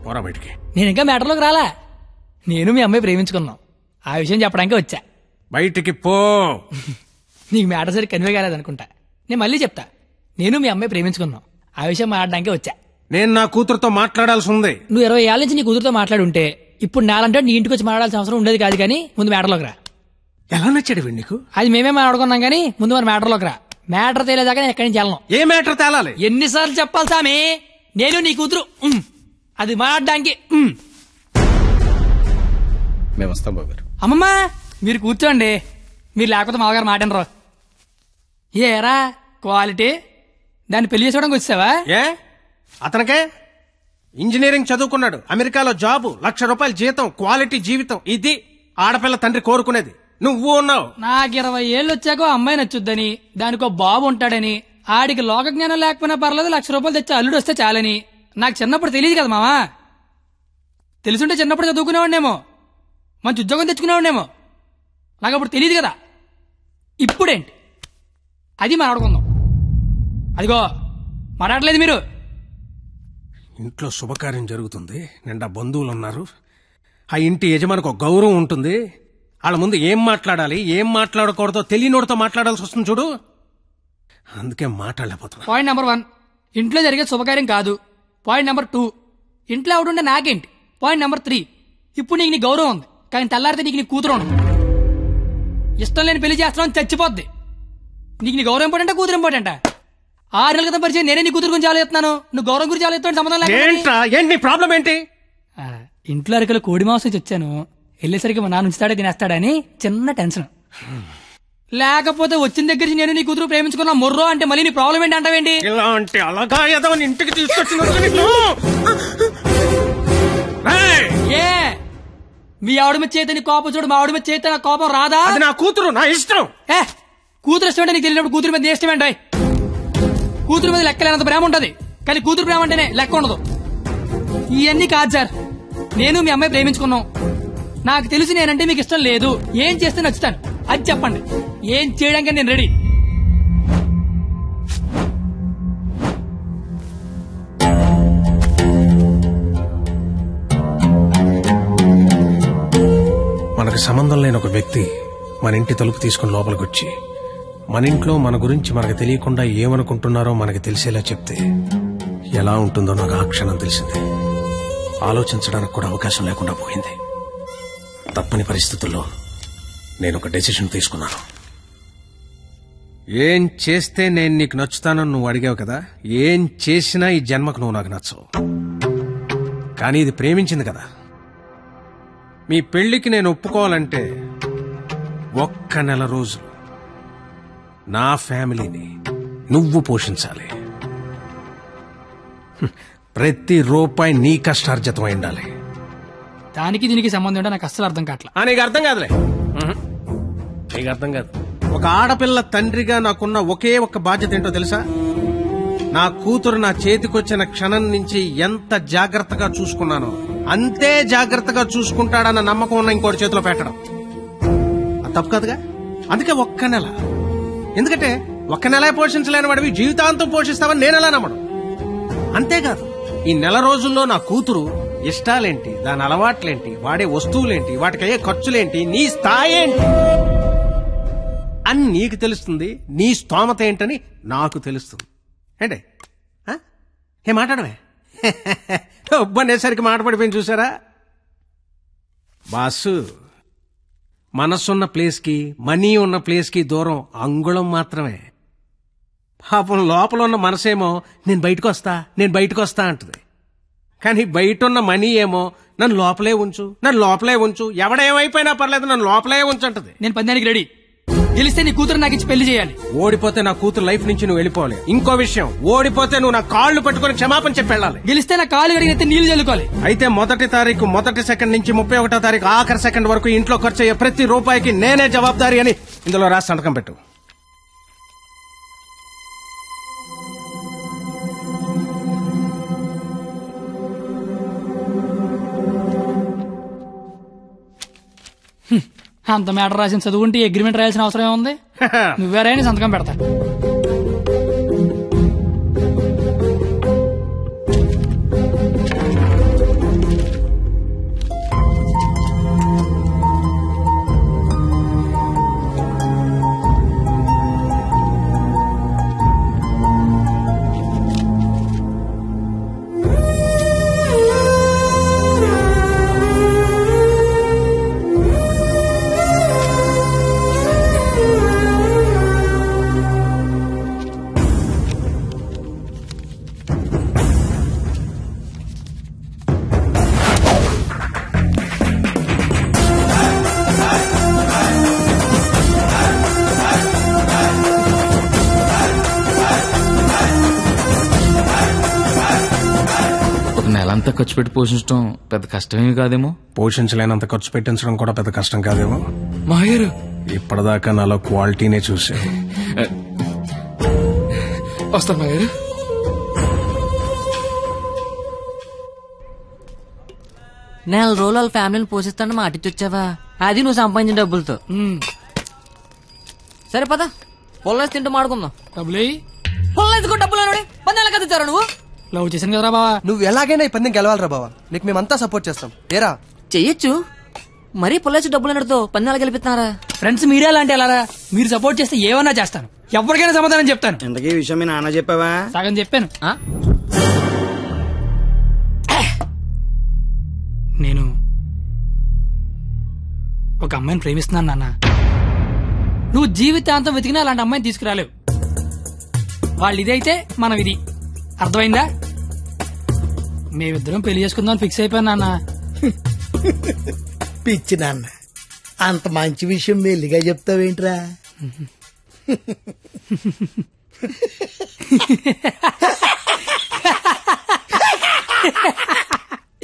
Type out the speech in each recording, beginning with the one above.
పోరా బయటికి. నేను ఇంకా మ్యాటర్లోకి రాలా. నేను మీ అమ్మాయి ప్రేమించుకున్నాం. ఆ విషయం చెప్పడానికి వచ్చా. బయటికి పో. నీకు మ్యాటర్ సరి కన్వే కాలేదనుకుంటా. నేను మళ్ళీ చెప్తా. నేను మీ అమ్మాయి ప్రేమించుకున్నాం. ఆ విషయం మాట్లాడడానికి వచ్చా. నేను నా కూతురుతో మాట్లాడాల్సి ఉంది. నువ్వు 20 ఏళ్ళ నుంచి నీ కూతురుతో మాట్లాడుంటే ఇప్పుడు నాలంటే నీ ఇంటికి వచ్చి మాట్లాడాల్సిన అవసరం ఉండేది కాదు. కానీ ముందు మ్యాటర్లోకి రా. ఎలా నచ్చాడు వీడు నీకు? అది మేమే మాట్లాడుకున్నాం కానీ ముందు మన మ్యాటర్లోకి రా. మ్యాటర్ తేలేదాకా నేను ఎక్కడి నుంచి వెళ్ళను. ఏ మ్యాటర్ తేలాలి? ఎన్నిసార్లు చెప్పాలి సామి? నేను నీ కూతురు అది మాట్లాడడానికి. మేము వస్తాం బాబు. అమ్మమ్మ మీరు కూర్చోండి. మీరు లేకపోతే మామగారు మాటనరు. ఏరా క్వాలిటీ దాన్ని పెళ్లి చేసుకోవడానికి వచ్చావా? ఏ అతనికే ఇంజనీరింగ్ చదువుకున్నాడు, అమెరికాలో జాబు, ₹1,00,000 జీతం, క్వాలిటీ జీవితం. ఇది ఆడపిల్ల తండ్రి కోరుకునేది. నువ్వు ఉన్నావు. నాకు 20 ఏళ్ళు వచ్చాక అమ్మాయి నచ్చుద్దని, దానికో బాబు ఉంటాడని, ఆడికి లోక జ్ఞానం లేకపోయినా పర్లేదు ₹1,00,000 తెచ్చి అల్లుడు వస్తే చాలని. నాకు చిన్నప్పుడు తెలియదు కదా మామా. తెలుసుంటే చిన్నప్పుడు చదువుకునేవాడినేమో, మంచి ఉద్యోగం తెచ్చుకునేవాడినేమో. నాకు అప్పుడు తెలియదు కదా. ఇప్పుడేంటి అది మాట్లాడుకుందాం. అదిగో మాట్లాడలేదు మీరు. ఇంట్లో శుభకార్యం జరుగుతుంది, నిండా బంధువులు ఉన్నారు. ఆ ఇంటి యజమానికి ఒక గౌరవం ఉంటుంది. వాళ్ళ ముందు ఏం మాట్లాడాలి ఏం మాట్లాడకూడదో తెలియనోడితో మాట్లాడాల్సి వస్తుంది చూడు. అందుకే మాట్లాడలేకపోతున్నా. పాయింట్ నెంబర్ 1 ఇంట్లో జరిగే శుభకార్యం కాదు. పాయింట్ నెంబర్ 2 ఇంట్లో ఆవిడుంటే నాకేంటి. పాయింట్ నెంబర్ 3 ఇప్పుడు నీకు నీ గౌరవం ఉంది, కానీ తెల్లారితే నీకు నీ కూతురు ఉండదు. ఇష్టం లేని పెళ్లి చేస్తున్నావు చచ్చిపోద్ది. నీకు నీ గౌరవం ఇంపార్టెంటా కూతురు ఇంపార్టెంటా? 6 నెలల క్రితం పరిచయం నేనే నీ కూతురు గురించి ఆలోచిస్తున్నాను. నువ్వు గౌరవం గురించి ఆలోచిస్తాను సంబంధం ఏంటి ప్రాబ్లం ఏంటి? ఇంట్లో అరకలు కోడి మాంసం తెచ్చాను. వెళ్ళేసరికి మా నాన్న ఉంచుతాడే తినేస్తాడని చిన్న టెన్షన్. లేకపోతే వచ్చిన దగ్గర నుంచి నేను నీ కూతురు ప్రేమించుకున్నా మొర్రో అంటే మళ్ళీ నీ ప్రాబ్లం ఏంటి అంటావేంటి? ఇలాంటి అలాగా ఏదో ఇంటికి తీసుకొచ్చిన ఏ మీ ఆవిడ మీద చేత నీ కోపం చూడు, మా ఆవిడ మీద చేత నా కోపం రాదా? అది నా కూతురు, నా ఇష్టం. కూతురు ఇష్టం అంటే నీకు తెలియనప్పుడు కూతురు మీద ఇష్టం ఏంటి? కూతురు మీద లెక్కలేనంత ప్రేమ ఉంటది, కానీ కూతురు ప్రేమ అంటేనే లెక్క ఉండదు. ఇవన్నీ కాదు సార్. నేను మీ అమ్మాయి ప్రేమించుకున్నాం. నాకు తెలిసి నేనంటే మీకు ఇష్టం లేదు. ఏం చేస్తే నచ్చుతాను అది చెప్పండి. ఏం చేయడానికి నేను రెడీ. మనకు సంబంధం లేని ఒక వ్యక్తి మన ఇంటి తలుపు తీసుకుని లోపలికి వచ్చి మన ఇంట్లో మన గురించి మనకు తెలియకుండా ఏమనుకుంటున్నారో మనకి తెలిసేలా చెప్తే ఎలా ఉంటుందో నాకు ఆ క్షణం తెలిసింది. ఆలోచించడానికి కూడా అవకాశం లేకుండా పోయింది. తప్పని పరిస్థితుల్లో నేను ఒక డెసిషన్ తీసుకున్నాను. ఏం చేస్తే నేను నీకు నచ్చుతానని నువ్వు అడిగావు కదా. ఏం చేసినా ఈ జన్మకు నువ్వు నాకు నచ్చవు. కానీ ఇది ప్రేమించింది కదా. మీ పెళ్లికి నేను ఒప్పుకోవాలంటే 1 నెల రోజులు నా ఫ్యామిలీని నువ్వు పోషించాలి. ప్రతి రూపాయి నీ కష్టార్జితం అయి ఉండాలి. దానికి దీనికి సంబంధం ఏంటో నాకు అస్సలు అర్థం కావట్లేదు. నీకు అర్థం కాదులే. నీకు అర్థం కాదు. ఒక ఆడపిల్ల తండ్రిగా నాకున్న ఒకే ఒక్క బాధ్యత ఏంటో తెలుసా? నా కూతురు నా చేతికొచ్చిన క్షణం నుంచి ఎంత జాగ్రత్తగా చూసుకున్నానో అంతే జాగ్రత్తగా చూసుకుంటాడన్న నమ్మకం ఉన్న ఇంకోటి చేతిలో పెట్టడం అది తప్పు కాదుగా. అందుకే 1 నెల. ఎందుకంటే 1 నెల పోషించలేని వాడివి జీవితాంతం పోషిస్తావని నేనెలా నమ్మడం. అంతేకాదు ఈ నెల రోజుల్లో నా కూతురు ఇష్టాలేంటి, దాని అలవాట్లేంటి, వాడే వస్తువులేంటి, వాటికయ్యే ఖర్చులేంటి, నీ స్థాయి ఏంటి అని నీకు తెలుస్తుంది. నీ స్తోమత ఏంటని నాకు తెలుస్తుంది. ఏంటే ఏ మాట్లాడమే ఒబ్బనేసరికి మాట పడిపోయింది చూసారా? బాసు, మనసున్న ప్లేస్కి మనీ ఉన్న ప్లేస్కి దూరం అంగుళం మాత్రమే. పాపం లోపల ఉన్న మనసేమో నేను బయటకు వస్తా అంటది. కానీ బయట ఉన్న మనీ ఏమో నన్ను లోపలే ఉంచు, ఎవడేమైపోయినా పర్లేదు నన్ను లోపలే ఉంచంటది. నేను పందానికి రెడీ. గెలిస్తే నీ కూతురు నాకు ఇచ్చి పెళ్లి చేయాలి. ఓడిపోతే నా కూతురు లైఫ్ నుంచి నువ్వు వెళ్ళిపోవాలి. ఇంకో విషయం, ఓడిపోతే నువ్వు నా కాళ్ళు పట్టుకుని క్షమాపణ చెప్పి వెళ్ళాలి. గెలిస్తే నా కాళ్ళు కడిగితే నీళ్లు చల్లుకోవాలి. అయితే 1వ తారీఖు 1వ సెకండ్ నుంచి 31వ తారీఖు ఆఖరి సెకండ్ వరకు ఇంట్లో ఖర్చు అయ్యే ప్రతి రూపాయికి నేనే జవాబుదారి అని ఇందులో రాసి సంతకం పెట్టు. అంత మ్యాటర్ రాసిన చదువుంటే అగ్రిమెంట్ రాయాల్సిన అవసరం ఏముంది? నువ్వేరే సంతకం పెడతా. అంతా ఖర్చు పెట్టి పోషించడం పెద్ద కష్టమేమి కాదేమో. పోషించలేనంత ఖర్చు పెట్టించడం కూడా పెద్ద కష్టం కాదేమో. మాయగారు ఇప్పటిదాకా నాలో క్వాలిటీనే చూసా. వస్తాను మాయగారు. నెల రోజులు వాళ్ళ ఫ్యామిలీని పోషిస్తాను మాట ఇచ్చొచ్చావా? అది నువ్వు సంపాదించిన డబ్బులతో. సరే పద, పొల్లేసి తింటూ మాడుకుందాం. డబ్బులు పొల్లేసుకో డబ్బులు అన్నాడు. పందాలు కదా ఇచ్చారు నువ్వు. లవ్ చేశాను కదరా బావా. నువ్వు ఎలాగైనా ఈ పందెం గెలవాలరా బావా. నీకు మేమంతా సపోర్ట్ చేస్తాం. ఏరా చెయ్యొచ్చు, మరీ పొల్లేసి డబ్బులు అన్నడుతో పందాలు గెలిపిస్తున్నారా? ఫ్రెండ్స్ మీరే అలాంటి అలారా. మీరు సపోర్ట్ చేస్తే ఏమన్నా చేస్తాను, ఎవరికైనా సమాధానం చెప్తాను. ఇంతకీ విషయం మీ నాన్న చెప్పావా? సగం చెప్పాను. నేను ఒక అమ్మాయిని ప్రేమిస్తున్నాను నాన్న. నువ్వు జీవితాంతం వెతికినా అలాంటి అమ్మాయిని తీసుకురాలేవు. వాళ్ళు ఇదైతే మనం ఇది. అర్థమైందా? మేమిద్దరం పెళ్లి చేసుకుందాం ఫిక్స్ అయిపోయాను నాన్న. పిచ్చి నాన్న, అంత మంచి విషయం మెల్లిగా చెప్తావేంట్రా?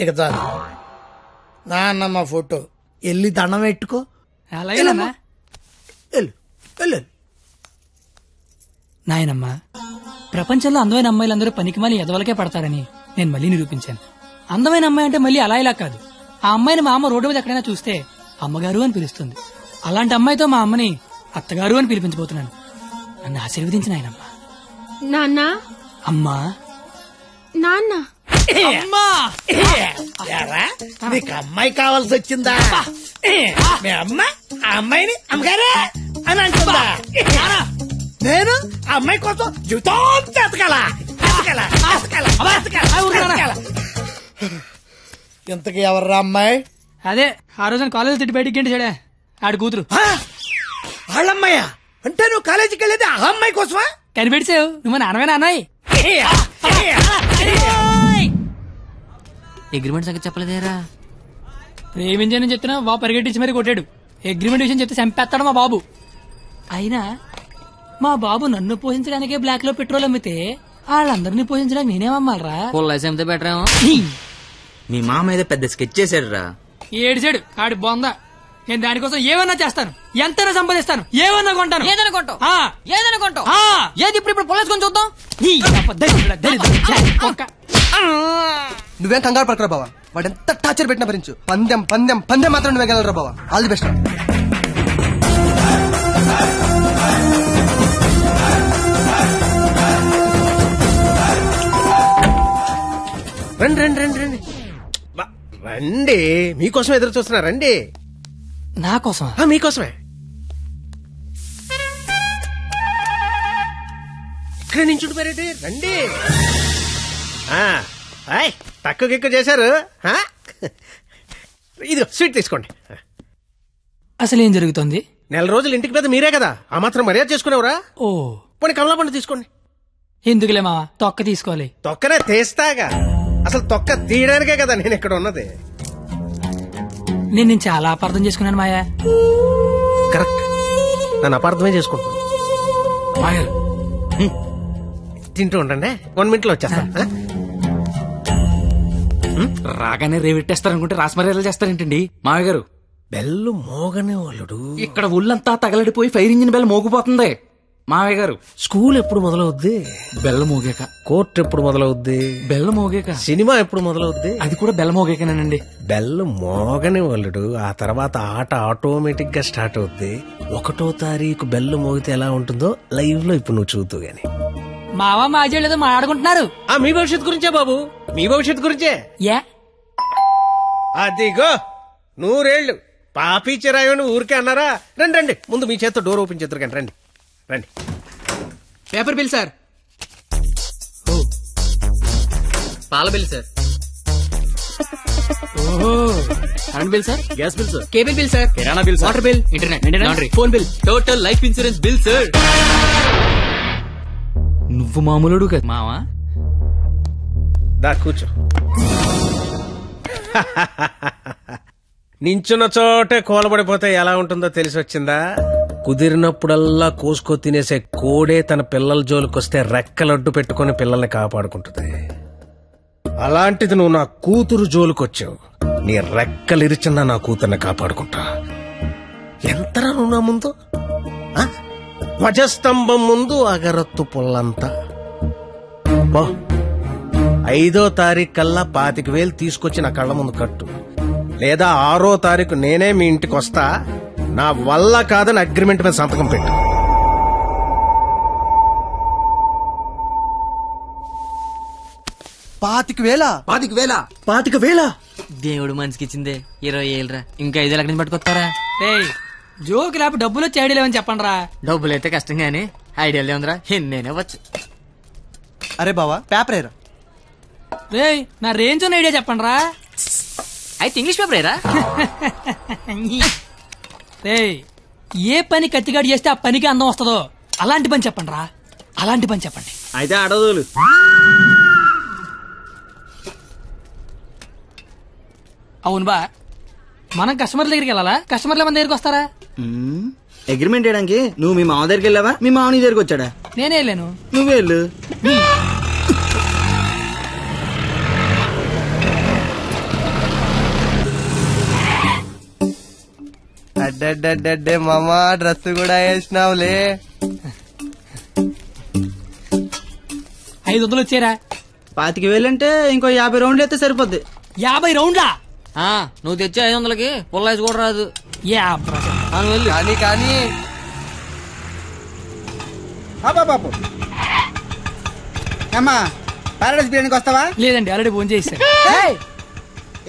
ఇక చాలు నాన్న, మా ఫోటో వెళ్ళి దండం పెట్టుకో. అలాగే నాన్న. వెళ్ళు వెళ్ళు. నాయనమ్మా, ప్రపంచంలో అందమైన అమ్మాయిలందరూ పనికిమాలి ఎదవలకే పడతారని నేను మళ్ళీ నిరూపించాను. అందమైన అమ్మాయి అంటే మళ్ళీ అలా ఇలా కాదు. ఆ అమ్మాయిని మా అమ్మ రోడ్డు మీద ఎక్కడైనా చూస్తే అమ్మగారు అని పిలుస్తుంది. అలాంటి అమ్మాయితో మా అమ్మని అత్తగారు అని పిలిపించబోతున్నాను. నన్ను ఆశీర్వదించిన ఆయనమ్మా. నాన్న, అమ్మా, నాన్న, అమ్మా. ఎరా, నీకు అమ్మాయి కావాల్సి వచ్చిందా? మీ అమ్మ ఆ అమ్మాయిని అమ్మగారే అని అంటుందా? నేను ఆ అమ్మాయి కోసం జీవితం ఎతకాల. ఇంతకీ ఎవర్రా అమ్మాయి? అదే ఆ రోజున కాలేజ్ తిట్టి బయటికి గంటేశాడే ఆడి కూతురు. వాళ్ళమ్మాయా? అంటే నువ్వు కాలేజీకి వెళ్ళేది ఆ అమ్మాయి కోసమా? కనిపెడిసావు నువ్వు నాన్నమే నాన్నయ్య. అగ్రిమెంట్ సంగతి చెప్పలేదేరా? ప్రేమించానని చెప్తున్నా బాబు పరిగెట్టించి మరీ కొట్టాడు. అగ్రిమెంట్ విషయం చెప్తే చంపేస్తాడు మా బాబు. అయినా మా బాబు నన్ను పోషించడానికే బ్లాక్ లో పెట్రోల్ అమ్మితే వాళ్ళందరినీ పోషించడానికి నేనేమమ్మాలరా? పొల్లేసి అమ్మితే బెటర్ ఏమో. మీ మామ ఏదో పెద్ద స్కెచ్ చేశాడు రా. ఏడిసాడు ఆడి బొంద. నేను దానికోసం ఏమన్నా చేస్తాను, ఎంతైనా సంపాదిస్తాను, ఏమన్నా కొంటాను. ఏదైనా కొంటావు? ఆ. ఏదైనా కొంటావు? ఆ. ఏది ఇప్పుడు పొల్లేసుకొని చూద్దాం. నువ్వేం కంగారు పడకరా బావా. వాడు ఎంత టార్చర్ పెట్టినా భరించు. పందెం పందెం పందెం మాత్రం నువ్వే గెలవరా బావా. All the best. రండి రండి రండి రండి రండి. మీకోసం ఎదురు చూస్తున్నా. రండి. నా కోసం? మీకోసమే. ఇక్కడ నించుండిపోయారండి. రండి. తక్కువ గిక్కు చేశారు. ఇదిగో స్వీట్ తీసుకోండి. అసలు ఏం జరుగుతుంది? నెల రోజులు ఇంటికి పెద్ద మీరే కదా, ఆ మాత్రం మర్యాద చేసుకునేవరా? ఓ పోనీ కమలా పండు తీసుకోండి. ఎందుకులే మావా, తొక్క తీసుకోవాలి. తొక్కనే తీస్తాగా. అసలు తొక్క తీయడానికే కదా నేను ఇక్కడ ఉన్నది. నేను చాలా అపార్థం చేసుకున్నాను మాయా. కరెక్ట్, నన్ను అపార్థమే చేసుకుంటాను. తింటూ ఉండండి, 1 minute లో వచ్చేస్తా. రాగానే రేవెట్టేస్తారనుకుంటే రాస్మర్యాలు చేస్తారేంటండి మావయ్య గారు? బెల్లు మోగనే వాళ్ళుడు. ఇక్కడ ఒళ్ళంతా తగలడిపోయి ఫైర్ ఇంజిన్ బెల్ మోగిపోతుంది. మావయ్య గారు, స్కూల్ ఎప్పుడు మొదలవుద్ది? బెల్ల మోగాక. కోర్టు ఎప్పుడు మొదలవుద్ది? బెల్ల మోగాక. సినిమా ఎప్పుడు మొదలవుద్ది? అది కూడా బెల్ల మోగాకనేనండి. బెల్లు మోగని వాళ్ళుడు. ఆ తర్వాత ఆట ఆటోమేటిక్ గా స్టార్ట్ అవుద్ది. 1వ తారీఖు బెల్లు మోగితే ఎలా ఉంటుందో లైవ్ లో ఇప్పుడు నువ్వు చూద్దు గాని. మావా మాజీ ఏదో మాట్లాడుకుంటున్నారు. మీ భవిష్యత్తు గురించే బాబు, మీ భవిష్యత్తు గురించే. యా అదిగో 100 ఏళ్ళు పాపిచ్చిరాయని ఊరికే అన్నారా? రండి రండి, ముందు మీ చేత్తో డోర్ ఓపెన్ చేద్దరు కానీ. రండి రండి. Paper bill sir. పాల బిల్ సార్. ఓహో. Current bill sir. Gas bill sir. Cable bill sir. కిరాణా bill sir. Water bill, internet, laundry, phone bill, total life insurance bill sir. నువ్వు మామూలుడు కదా మావా. దా కూర్చో. నించున్న చోటే కోలబడిపోతే ఎలా ఉంటుందో తెలిసి వచ్చిందా? కుదిరినప్పుడల్లా కోసుకో తినేసే కోడే తన పిల్లల జోలికొస్తే రెక్కలడ్డు పెట్టుకుని పిల్లల్ని కాపాడుకుంటుంది. అలాంటిది నువ్వు నా కూతురు జోలుకొచ్చావు. నీ రెక్కలిరిచినా నా కూతుర్ని కాపాడుకుంటా. ఎంతరా నువ్వు నా ముందు? ధ్వజస్తంభం ముందు అగరత్తు పుల్లంతా. 5వ తారీఖు కల్లా 25,000 తీసుకొచ్చి నా కళ్ళ ముందు కట్టు, లేదా 6వ తారీఖు నేనే మీ ఇంటికి వస్తా. నా వల్ల కాదని అగ్రిమెంట్ మీద సంతకం పెట్టు. పాతిక వేల దేవుడు మనిషికి ఇచ్చిందే 20 ఏళ్ళరా, ఇంకా 5 లక్షలు పట్టుకొస్తారా? రేయ్ జోక్ లేకపోతే డబ్బులు వచ్చి ఐడియా లేవని చెప్పండి రా. డబ్బులు అయితే కష్టం గానీ ఐడియాలే ఉందిరా, నేనే వచ్చు. అరే బావా పేపర్ ఏరా. రేయ్ నా రేంజ్ ఉన్న ఐడియా చెప్పండి రా. అయితే ఇంగ్లీష్ పేపర్ ఏరా. రేయ్ ఏ పని కత్తిగాడు చేస్తే ఆ పనికి అందం వస్తుందో అలాంటి పని చెప్పండి రా. అలాంటి పని చెప్పండి. అయితే అడదులు. అవును బా, మనం కస్టమర్ల దగ్గరికి వెళ్ళాలా, కస్టమర్ల మన దగ్గరికి వస్తారా? అగ్రిమెంట్ చేయడానికి నువ్వు మీ మామ దగ్గరికి వెళ్ళావా, మీ మామ నీ దగ్గరికి వచ్చాడా? నేనే వెళ్ళాను. నువ్వే వెళ్ళు. అడ్డే మామా డ్రెస్ కూడా వేసినావులే. 500 వచ్చారా? 25,000 అంటే ఇంకో 50 రౌండ్లు అయితే సరిపోద్ది. 50 రౌండ్లా? నువ్వు తెచ్చే 500కి పుల్లాయిస్ కూడా రాదు. వెళ్ళు. కానీ బాబు అమ్మా పారాడైస్ బిర్యానీకి వస్తావా? లేదండి ఆల్రెడీ ఫోన్ చేశాను.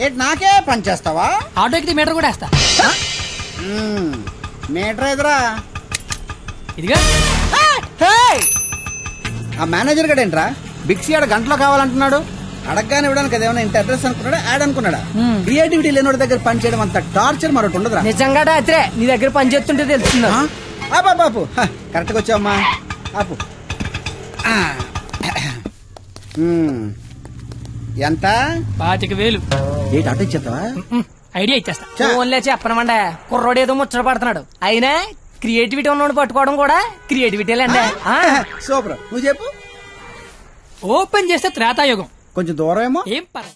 ఏంటి నాకే పని చేస్తావా? ఆటో ఎక్కితే మీటర్ కూడా వేస్తా. మీటర్ ఎదురా. ఇదిగా ఆ మేనేజర్ గడ ఏంట్రా బిక్సీ ఆడ గంటలో కావాలంటున్నాడు. అడగగానే ఇవ్వడానికి అదేమన్నా ఇంత అడ్రస్ అనుకున్నాడా, యాడ్ అనుకున్నాడా? క్రియేటివిటీ లేనివాడి దగ్గర పని చేయడం అంత టార్చర్ మరొకటి ఉండదురా. నిజంగా రాత్రే నీ దగ్గర పని చేస్తుంటే తెలుస్తుందా? బాపు కరెక్ట్ గా వచ్చావమ్మా. ఆపు. ఎంత? 25,000. ఏంటి ఆటో ఇచ్చేస్తావా? ఐడియా ఇచ్చేస్తా. ఫోన్లే చెప్పనమండే, కుర్రోడు ఏదో ముచ్చట పడుతున్నాడు. అయినా క్రియేటివిటీ ఉన్నోడు పట్టుకోవడం కూడా క్రియేటివిటీలేండి. సూపర్, నువ్వు చెప్పు. ఓపెన్ చేస్తే త్రేతాయుగం. కొంచెం దూరం ఏమో. ఏం పర్లేదు.